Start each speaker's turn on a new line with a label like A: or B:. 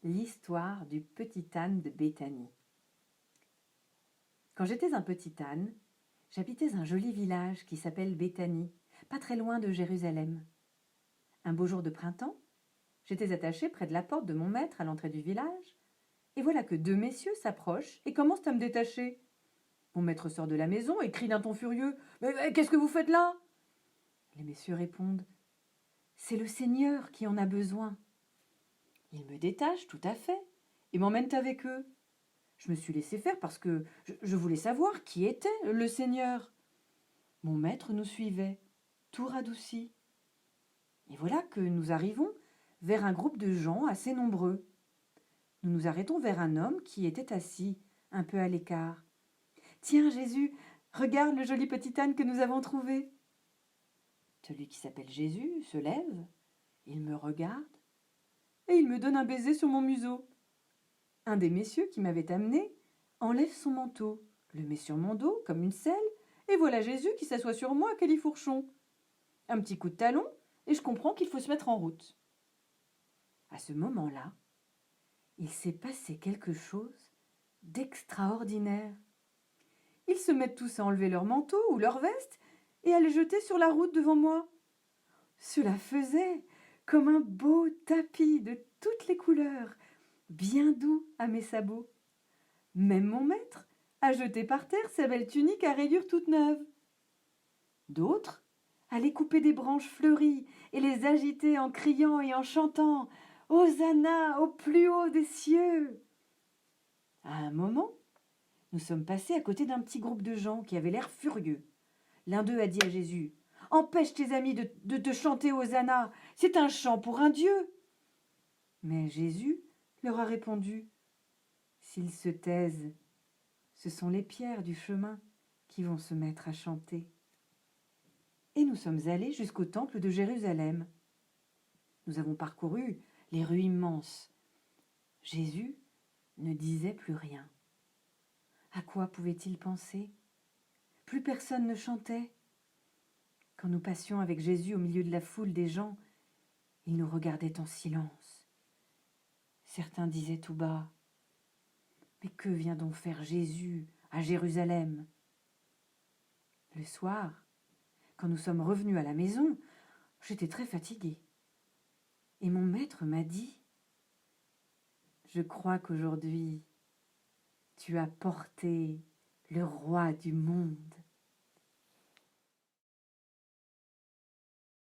A: l'histoire du petit âne de Béthanie. Quand j'étais un petit âne, j'habitais un joli village qui s'appelle Béthanie, pas très loin de Jérusalem. Un beau jour de printemps, j'étais attachée près de la porte de mon maître à l'entrée du village, et voilà que deux messieurs s'approchent et commencent à me détacher. Mon maître sort de la maison et crie d'un ton furieux « Mais qu'est-ce que vous faites là ?» Les messieurs répondent « C'est le Seigneur qui en a besoin. » Ils me détachent tout à fait et m'emmènent avec eux. Je me suis laissé faire parce que je voulais savoir qui était le Seigneur. Mon maître nous suivait, tout radouci. Et voilà que nous arrivons vers un groupe de gens assez nombreux. Nous nous arrêtons vers un homme qui était assis, un peu à l'écart. « Tiens, Jésus, regarde le joli petit âne que nous avons trouvé. » Celui qui s'appelle Jésus se lève, il me regarde et il me donne un baiser sur mon museau. Un des messieurs qui m'avait amené enlève son manteau, le met sur mon dos comme une selle, et voilà Jésus qui s'assoit sur moi à califourchon. Un petit coup de talon, et je comprends qu'il faut se mettre en route. À ce moment-là, il s'est passé quelque chose d'extraordinaire. Ils se mettent tous à enlever leur manteau ou leur veste et à les jeter sur la route devant moi. Cela faisait comme un beau tapis de toutes les couleurs, bien doux à mes sabots. Même mon maître a jeté par terre sa belle tunique à rayures toute neuve. D'autres allaient couper des branches fleuries et les agiter en criant et en chantant « Hosanna au plus haut des cieux !» À un moment, nous sommes passés à côté d'un petit groupe de gens qui avaient l'air furieux. L'un d'eux a dit à Jésus « Empêche tes amis de te chanter Hosanna, c'est un chant pour un Dieu !» Mais Jésus leur a répondu « S'ils se taisent, ce sont les pierres du chemin qui vont se mettre à chanter. » Et nous sommes allés jusqu'au temple de Jérusalem. Nous avons parcouru les rues immenses. Jésus ne disait plus rien. À quoi pouvait-il penser? Plus personne ne chantait. Quand nous passions avec Jésus au milieu de la foule des gens, il nous regardait en silence. Certains disaient tout bas « Mais que vient donc faire Jésus à Jérusalem ?» Le soir, quand nous sommes revenus à la maison, j'étais très fatiguée. Et mon maître m'a dit « Je crois qu'aujourd'hui, tu as porté le roi du monde. »